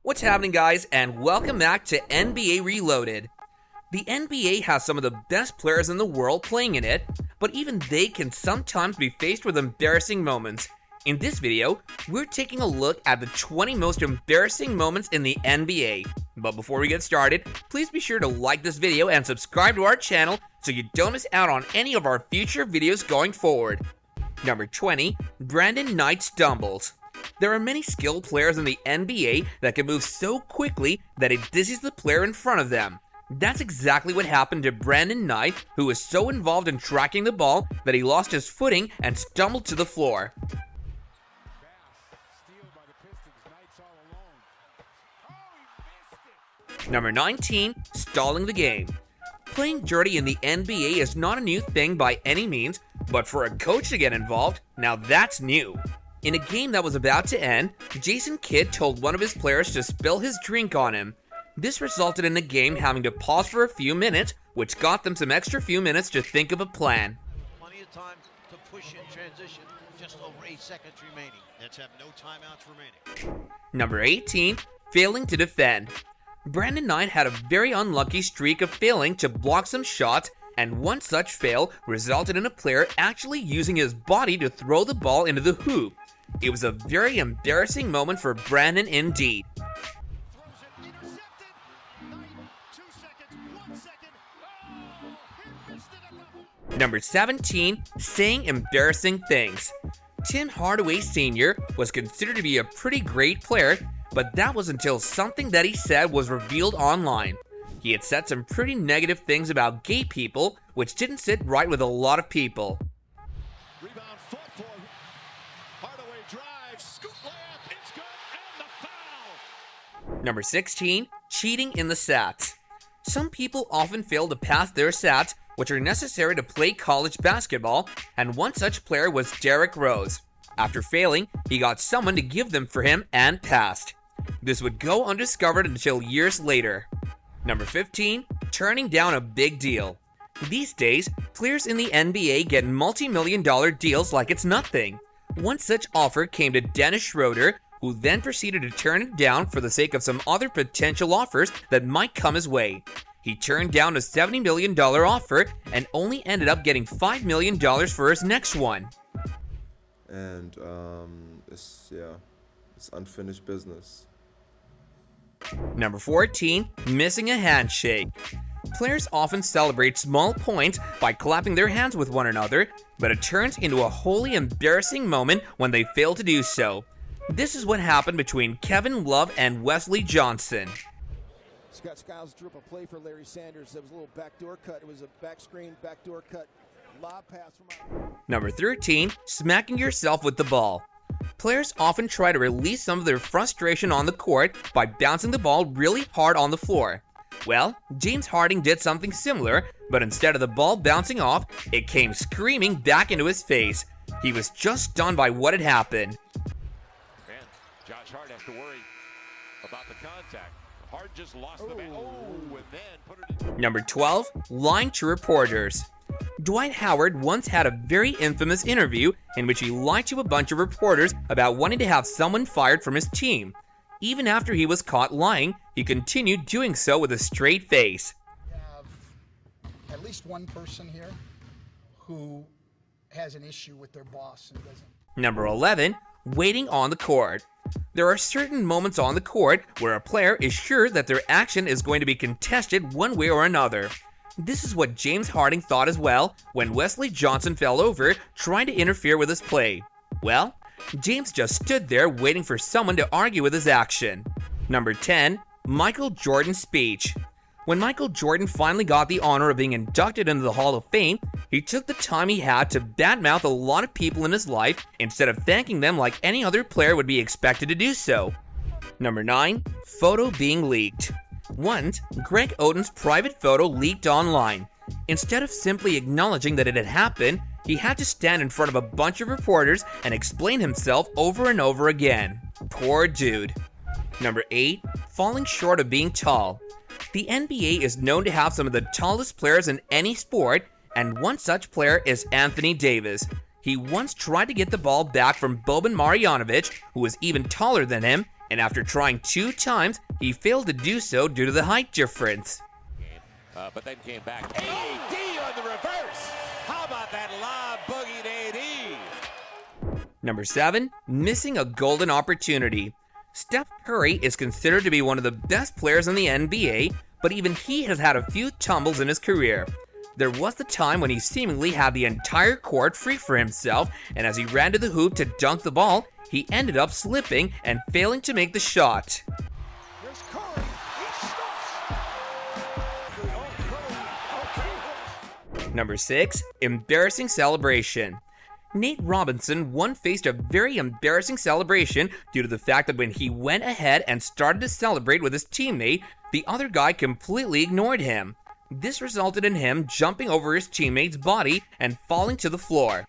What's happening, guys, and welcome back to NBA Reloaded. The NBA has some of the best players in the world playing in it, but even they can sometimes be faced with embarrassing moments. In this video, we're taking a look at the 20 most embarrassing moments in the NBA. But before we get started, please be sure to like this video and subscribe to our channel so you don't miss out on any of our future videos going forward. Number 20, Brandon Knight stumbles. There are many skilled players in the NBA that can move so quickly that it dizzies the player in front of them. That's exactly what happened to Brandon Knight, who was so involved in tracking the ball that he lost his footing and stumbled to the floor. Number 19, stalling the game. Playing dirty in the NBA is not a new thing by any means, but for a coach to get involved, now that's new. In a game that was about to end, Jason Kidd told one of his players to spill his drink on him. This resulted in the game having to pause for a few minutes, which got them some extra few minutes to think of a plan. Plenty of time to push in transition, just over 8 seconds remaining. Let's have no timeouts remaining. Number 18, failing to defend. Brandon Knight had a very unlucky streak of failing to block some shots, and one such fail resulted in a player actually using his body to throw the ball into the hoop. It was a very embarrassing moment for Brandon indeed. Number 17, saying embarrassing things. Tim Hardaway Sr. was considered to be a pretty great player, but that was until something that he said was revealed online. He had said some pretty negative things about gay people, which didn't sit right with a lot of people. Rebound fought for. Hardaway drives, scoop layup, it's good, and the foul. Number 16, cheating in the stats. Some people often fail to pass their stats, which are necessary to play college basketball, and one such player was Derrick Rose. After failing, he got someone to give them for him and passed. This would go undiscovered until years later. Number 15, turning down a big deal. These days, players in the NBA get multi-million-dollar deals like it's nothing. One such offer came to Dennis Schroeder, who then proceeded to turn it down for the sake of some other potential offers that might come his way. He turned down a $70 million offer and only ended up getting $5 million for his next one. And it's unfinished business. Number 14, missing a handshake. Players often celebrate small points by clapping their hands with one another, but it turns into a wholly embarrassing moment when they fail to do so. This is what happened between Kevin Love and Wesley Johnson. Scott Skiles drew up a play for Larry Sanders. There was a little backdoor cut. It was a back screen, backdoor cut, lob pass from... Number 13, smacking yourself with the ball. Players often try to release some of their frustration on the court by bouncing the ball really hard on the floor. Well, James Harden did something similar, but instead of the ball bouncing off, it came screaming back into his face. He was just stunned by what had happened. And Josh Hart has to worry about the contact. Hart just lost the bat. And then put it in. Number 12, lying to reporters. Dwight Howard once had a very infamous interview in which he lied to a bunch of reporters about wanting to have someone fired from his team. Even after he was caught lying, he continued doing so with a straight face. We have at least one person here who has an issue with their boss and doesn't. Number 11, waiting on the court. There are certain moments on the court where a player is sure that their action is going to be contested one way or another. This is what James Harden thought as well when Wesley Johnson fell over trying to interfere with his play. Well, James just stood there waiting for someone to argue with his action. Number 10, Michael Jordan's speech. When Michael Jordan finally got the honor of being inducted into the Hall of Fame, he took the time he had to badmouth a lot of people in his life instead of thanking them like any other player would be expected to do so. Number 9, photo being leaked. Once, Greg Oden's private photo leaked online. Instead of simply acknowledging that it had happened, he had to stand in front of a bunch of reporters and explain himself over and over again. Poor dude. Number 8, falling short of being tall. The NBA is known to have some of the tallest players in any sport, and one such player is Anthony Davis. He once tried to get the ball back from Boban Marjanovic, who was even taller than him, and after trying 2 times, he failed to do so due to the height difference. But then came back. AD on the reverse. How about that lob boogie to AD? Number 7, missing a golden opportunity. Steph Curry is considered to be one of the best players in the NBA, but even he has had a few tumbles in his career. There was the time when he seemingly had the entire court free for himself, and as he ran to the hoop to dunk the ball, he ended up slipping and failing to make the shot. Here's Curry. He stops. Number 6, embarrassing celebration. Nate Robinson once faced a very embarrassing celebration due to the fact that when he went ahead and started to celebrate with his teammate, the other guy completely ignored him. This resulted in him jumping over his teammate's body and falling to the floor.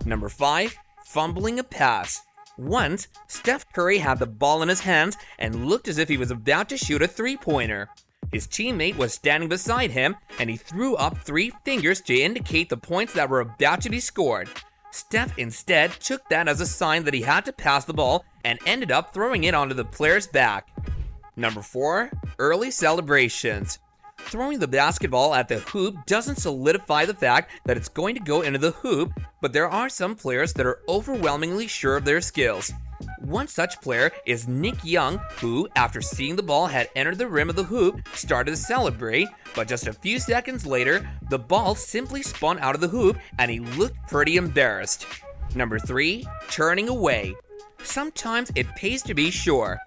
Number 5, fumbling a pass. Once, Steph Curry had the ball in his hands and looked as if he was about to shoot a 3-pointer. His teammate was standing beside him and he threw up 3 fingers to indicate the points that were about to be scored. Steph instead took that as a sign that he had to pass the ball and ended up throwing it onto the player's back. Number 4, early celebrations. Throwing the basketball at the hoop doesn't solidify the fact that it's going to go into the hoop, but there are some players that are overwhelmingly sure of their skills. One such player is Nick Young, who, after seeing the ball had entered the rim of the hoop, started to celebrate, but just a few seconds later, the ball simply spun out of the hoop and he looked pretty embarrassed. Number 3, turning away. Sometimes it pays to be sure.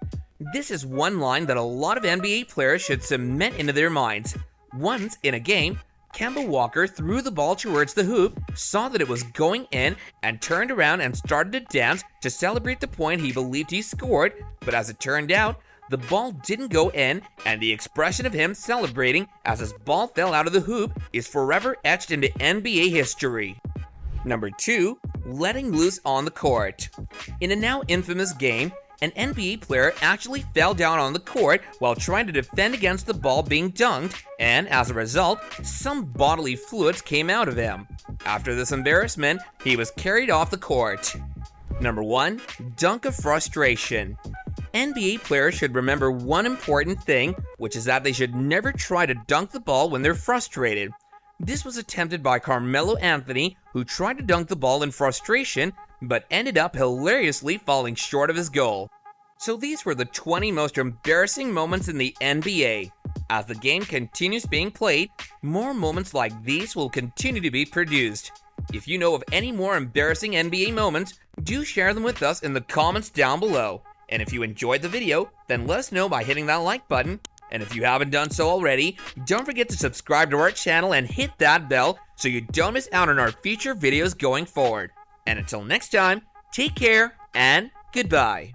This is one line that a lot of NBA players should cement into their minds. Once, in a game, Kemba Walker threw the ball towards the hoop, saw that it was going in, and turned around and started to dance to celebrate the point he believed he scored, but as it turned out, the ball didn't go in, and the expression of him celebrating as his ball fell out of the hoop is forever etched into NBA history. Number 2, letting loose on the court. In a now infamous game, an NBA player actually fell down on the court while trying to defend against the ball being dunked, and as a result, some bodily fluids came out of him. After this embarrassment, he was carried off the court. Number 1, dunk of frustration. NBA players should remember one important thing, which is that they should never try to dunk the ball when they're frustrated. This was attempted by Carmelo Anthony, who tried to dunk the ball in frustration, but ended up hilariously falling short of his goal. So these were the 20 most embarrassing moments in the NBA. As the game continues being played, more moments like these will continue to be produced. If you know of any more embarrassing NBA moments, do share them with us in the comments down below. And if you enjoyed the video, then let us know by hitting that like button. And if you haven't done so already, don't forget to subscribe to our channel and hit that bell so you don't miss out on our future videos going forward. And until next time, take care and goodbye.